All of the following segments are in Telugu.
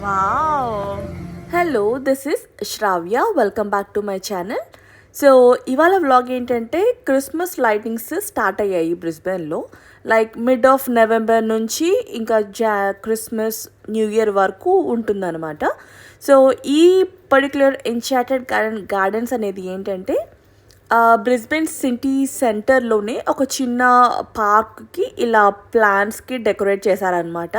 Wow! Hello, this is Shravya. Welcome back to my channel. So, ఇవాళ వ్లాగ్ ఏంటంటే క్రిస్మస్ లైటింగ్స్ స్టార్ట్ అయ్యాయి బ్రిస్బెన్‌లో. లైక్ మిడ్ ఆఫ్ నవంబర్ నుంచి ఇంకా క్రిస్మస్, న్యూ ఇయర్ వరకు ఉంటుందన్నమాట. సో, ఈ పర్టిక్యులర్ ఎన్‌చాటెడ్ గార్డెన్స్ అనేది ఏంటంటే బ్రిస్బెన్ సిటీ సెంటర్లోనే ఒక చిన్న పార్క్కి ఇలా ప్లాంట్స్కి డెకరేట్ చేశారనమాట.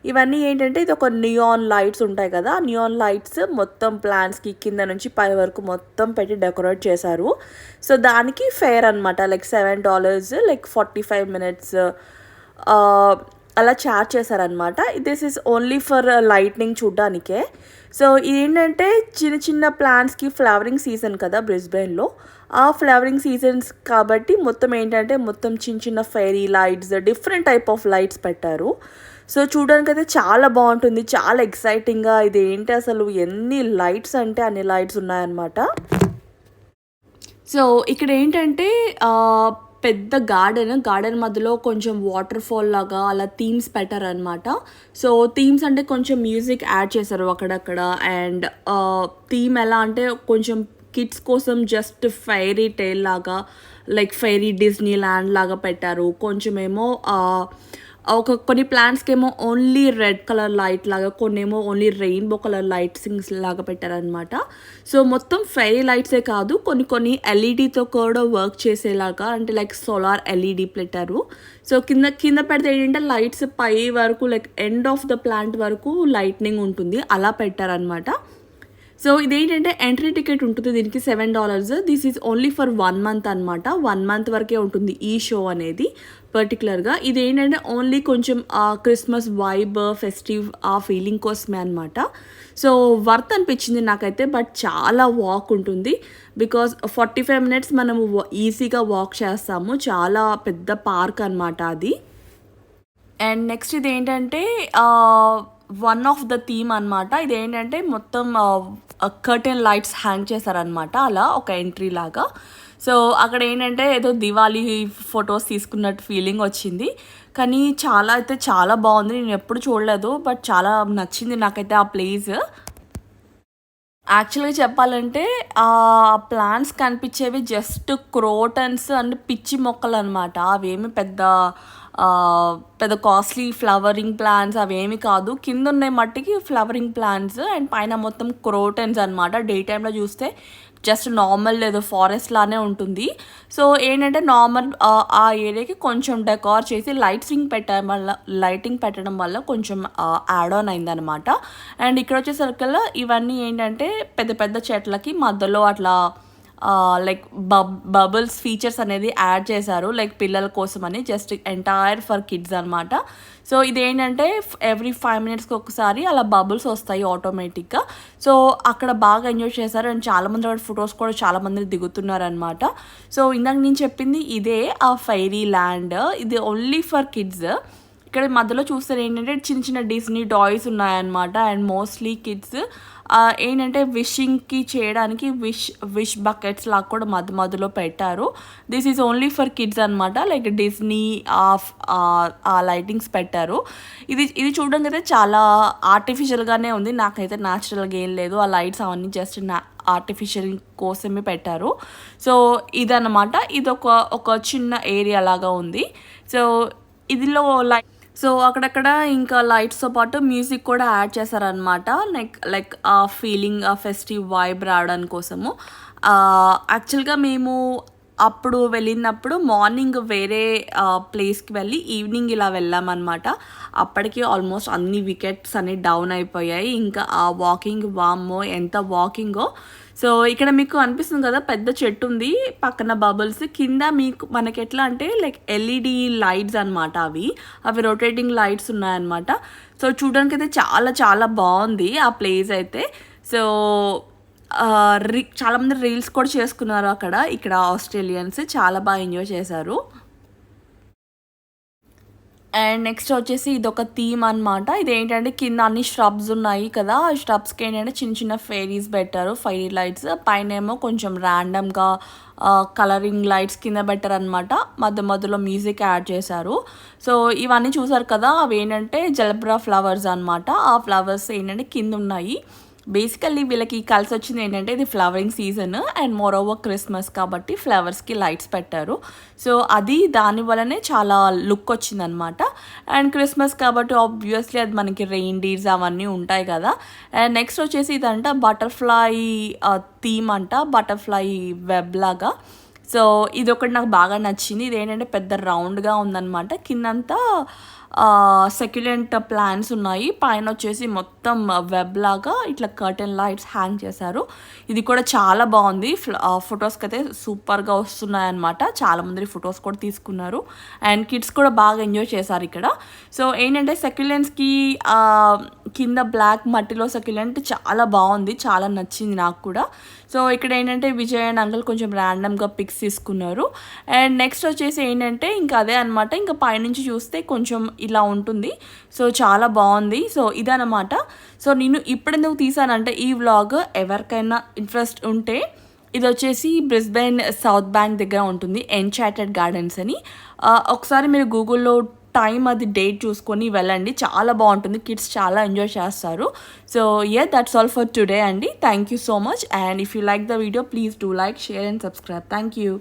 ఇవన్నీ ఏంటంటే ఇది ఒక నియాన్ లైట్స్ ఉంటాయి కదా, నియాన్ లైట్స్ మొత్తం ప్లాంట్స్కి కింద నుంచి పై వరకు మొత్తం పెట్టి డెకరేట్ చేశారు. సో దానికి ఫేర్ అనమాట, లైక్ $7, లైక్ 45 minutes అలా చార్జ్ చేశారనమాట. This is only for lightning చూడ్డానికే. సో ఏంటంటే చిన్న చిన్న ప్లాంట్స్కి ఫ్లవరింగ్ సీజన్ కదా బ్రిస్బెన్లో, ఆ ఫ్లవరింగ్ సీజన్స్ కాబట్టి మొత్తం ఏంటంటే మొత్తం చిన్న చిన్న fairy lights, different type of lights పెట్టారు. సో చూడడానికి అయితే చాలా బాగుంటుంది, చాలా ఎక్సైటింగ్గా. ఇది ఏంటి అసలు, ఎన్ని లైట్స్ అంటే అన్ని లైట్స్ ఉన్నాయన్నమాట. సో ఇక్కడ ఏంటంటే పెద్ద గార్డెన్ మధ్యలో కొంచెం వాటర్ ఫాల్ లాగా అలా థీమ్స్ పెట్టారనమాట. సో థీమ్స్ అంటే కొంచెం మ్యూజిక్ యాడ్ చేశారు అక్కడక్కడ. అండ్ థీమ్ ఎలా అంటే కొంచెం కిడ్స్ కోసం జస్ట్ ఫెయిరీ టేల్ లాగా, లైక్ ఫెయిరీ డిజ్నీ ల్యాండ్ లాగా పెట్టారు. కొంచెమేమో కొన్ని ప్లాంట్స్కి ఏమో ఓన్లీ రెడ్ కలర్ లైట్ లాగా, కొన్ని ఏమో ఓన్లీ రెయిన్బో కలర్ లైట్సింగ్స్ లాగా పెట్టారనమాట. సో మొత్తం ఫెయిరీ లైట్సే కాదు, కొన్ని ఎల్ఈడితో కూడా వర్క్ చేసేలాగా, అంటే లైక్ సోలార్ ఎల్ఈడి పెట్టారు. సో కింద పెడితే ఏంటంటే లైట్స్ పై వరకు, like end of the plant వరకు లైట్నింగ్ ఉంటుంది, అలా పెట్టారనమాట. సో ఇదేంటంటే ఎంట్రీ టికెట్ ఉంటుంది దీనికి $7. This is only for 1 month అనమాట. 1 month వరకే ఉంటుంది ఈ షో అనేది పర్టికులర్గా. ఇదేంటంటే ఓన్లీ కొంచెం క్రిస్మస్ వైబ్, ఫెస్టివ్ ఆ ఫీలింగ్ కోసమే అనమాట. సో వర్త్ అనిపించింది నాకైతే, బట్ చాలా వాక్ ఉంటుంది. బికాజ్ 45 minutes మనము ఈజీగా వాక్ చేస్తాము. చాలా పెద్ద పార్క్ అనమాట అది. అండ్ నెక్స్ట్ ఇదేంటంటే వన్ ఆఫ్ ద థీమ్ అనమాట. ఇదేంటంటే మొత్తం కర్టెన్ లైట్స్ హ్యాంగ్ చేశారనమాట, అలా ఒక ఎంట్రీ లాగా. సో అక్కడ ఏంటంటే ఏదో దివాళీ ఫొటోస్ తీసుకున్నట్టు ఫీలింగ్ వచ్చింది. కానీ చాలా బాగుంది, నేను ఎప్పుడు చూడలేదు, బట్ చాలా నచ్చింది నాకైతే ఆ ప్లేస్. యాక్చువల్గా చెప్పాలంటే ఆ ప్లాంట్స్ కనిపించేవి జస్ట్ క్రోటన్స్ అండ్ పిచ్చి మొక్కలు అనమాట. అవేమి పెద్ద కాస్ట్లీ ఫ్లవరింగ్ ప్లాంట్స్ అవేమి కాదు. కింద ఉన్నాయి మట్టికి ఫ్లవరింగ్ ప్లాంట్స్, అండ్ పైన మొత్తం క్రోటన్స్ అనమాట. డే టైంలో చూస్తే జస్ట్ నార్మల్ ఏదో ఫారెస్ట్ లానే ఉంటుంది. సో ఏంటంటే నార్మల్ ఆ ఏరియాకి కొంచెం డెకార్ చేసి లైటింగ్ పెట్టడం వల్ల కొంచెం యాడ్ ఆన్ అయిందనమాట. అండ్ ఇక్కడ వచ్చేసరికల్లా ఇవన్నీ ఏంటంటే పెద్ద పెద్ద చెట్లకి మధ్యలో అట్లా లైక్ బబుల్స్ ఫీచర్స్ అనేది యాడ్ చేశారు, లైక్ పిల్లల కోసం అని, జస్ట్ ఎంటైర్ ఫర్ కిడ్స్ అనమాట. సో ఇదేంటంటే ఎవ్రీ 5 minutesకి ఒకసారి అలా బబుల్స్ వస్తాయి ఆటోమేటిక్గా. సో అక్కడ బాగా ఎంజాయ్ చేశారు, అండ్ చాలామంది అక్కడ ఫొటోస్ కూడా చాలామంది దిగుతున్నారనమాట. సో ఇందాక నేను చెప్పింది ఇదే ఆ ఫెయిరీ ల్యాండ్, ఇది ఓన్లీ ఫర్ కిడ్స్. ఇక్కడ మధ్యలో చూస్తే ఏంటంటే చిన్న చిన్న డిస్నీ టాయ్స్ ఉన్నాయన్నమాట. అండ్ మోస్ట్లీ కిడ్స్ ఏంటంటే విషింగ్కి చేయడానికి విష్ బకెట్స్ లాగా కూడా మధ్యలో పెట్టారు. This is only for kids అనమాట, లైక్ డిస్నీ ఆ లైటింగ్స్ పెట్టారు. ఇది చూడడానికి అయితే చాలా ఆర్టిఫిషియల్గానే ఉంది, నాకైతే న్యాచురల్గా ఏం లేదు. ఆ లైట్స్ అవన్నీ జస్ట్ ఆర్టిఫిషియల్ కోసమే పెట్టారు. సో ఇదన్నమాట, ఇది ఒక చిన్న ఏరియా లాగా ఉంది. సో ఇదిలో సో అక్కడక్కడ ఇంకా లైట్స్తో పాటు మ్యూజిక్ కూడా యాడ్ చేశారనమాట, లైక్ ఆ ఫీలింగ్, ఆ ఫెస్టివ్ వైబ్ రావడానికి కోసము. యాక్చువల్గా మేము అప్పుడు వెళ్ళినప్పుడు మార్నింగ్ వేరే ప్లేస్కి వెళ్ళి ఈవినింగ్ ఇలా వెళ్ళామన్నమాట. అప్పటికి ఆల్మోస్ట్ అన్ని వికెట్స్ అన్ని డౌన్ అయిపోయాయి. ఇంకా ఆ వాకింగ్ వామ్మో ఎంత వాకింగో. సో ఇక్కడ మీకు అనిపిస్తుంది కదా పెద్ద చెట్టు ఉంది పక్కన బబుల్స్ కింద, మనకి ఎట్లా అంటే లైక్ ఎల్ఈడి లైట్స్ అనమాట, అవి రొటేటింగ్ లైట్స్ ఉన్నాయన్నమాట. సో చూడడానికి అయితే చాలా బాగుంది ఆ ప్లేస్ అయితే. సో చాలామంది రీల్స్ కూడా చేసుకున్నారు ఇక్కడ ఆస్ట్రేలియన్స్ చాలా బాగా ఎంజాయ్ చేశారు. అండ్ నెక్స్ట్ వచ్చేసి ఇదొక థీమ్ అనమాట. ఇదేంటంటే కింద అన్ని shrubs ఉన్నాయి కదా, ఆ shrubస్కి ఏంటంటే చిన్న చిన్న ఫెయిరీస్ పెట్టారు, ఫైరీ లైట్స్. పైనేమో కొంచెం ర్యాండమ్గా కలరింగ్ లైట్స్ కింద పెట్టారనమాట. మధ్య మధ్యలో మ్యూజిక్ యాడ్ చేశారు. సో ఇవన్నీ చూసారు కదా, అవి ఏంటంటే జలబ్రా ఫ్లవర్స్ అనమాట. ఆ ఫ్లవర్స్ ఏంటంటే కింద ఉన్నాయి. బేసికల్లీ వీళ్ళకి కలిసి వచ్చింది ఏంటంటే ఇది flowering season and more over Christmas కాబట్టి ఫ్లవర్స్కి లైట్స్ పెట్టారు. సో అది దాని వల్లనే చాలా లుక్ వచ్చిందనమాట. అండ్ క్రిస్మస్ కాబట్టి ఆబ్వియస్లీ అది మనకి రెయిన్డీర్స్ అవన్నీ ఉంటాయి కదా. అండ్ నెక్స్ట్ వచ్చేసి ఇదంట బటర్ఫ్లై థీమ్ అంట, బటర్ఫ్లై వెబ్ లాగా. సో ఇది ఒకటి నాకు బాగా నచ్చింది. ఇదేంటంటే పెద్ద రౌండ్గా ఉందన్నమాట. కిందంతా సెక్యులెంట్ ప్లాంట్స్ ఉన్నాయి, పైన వచ్చేసి మొత్తం వెబ్ లాగా ఇట్లా కర్టెన్ లైట్స్ హ్యాంగ్ చేశారు. ఇది కూడా చాలా బాగుంది. ఫొటోస్కి అయితే సూపర్గా వస్తున్నాయి అనమాట. చాలామంది ఫొటోస్ కూడా తీసుకున్నారు అండ్ కిడ్స్ కూడా బాగా ఎంజాయ్ చేశారు ఇక్కడ. సో ఏంటంటే సెక్యులెంట్స్కి కింద బ్లాక్ మట్టిలో సెక్యులెంట్ చాలా బాగుంది, చాలా నచ్చింది నాకు కూడా. సో ఇక్కడ ఏంటంటే విజయ్ అండ్ అంకుల్ కొంచెం ర్యాండమ్గా పిక్స్ తీసుకున్నారు. అండ్ నెక్స్ట్ వచ్చేసి ఏంటంటే ఇంకా అదే అనమాట, ఇంకా పైనుంచి చూస్తే కొంచెం ఇలా ఉంటుంది. సో చాలా బాగుంది. సో ఇదనమాట. సో నేను ఇప్పుడెందుకు తీసానంటే ఈ వ్లాగ్ ఎవరికైనా ఇంట్రెస్ట్ ఉంటే ఇది వచ్చేసి బ్రిస్బెన్ సౌత్ బ్యాంక్ దగ్గర ఉంటుంది, ఎన్చాటెడ్ గార్డెన్స్ అని. ఒకసారి మీరు గూగుల్లో టైం అది డేట్ చూసుకొని వెళ్ళండి, చాలా బాగుంటుంది, కిడ్స్ చాలా ఎంజాయ్ చేస్తారు. So that's all for today అండి. Thank you so much. And if you like the video please do like, share and subscribe. Thank you.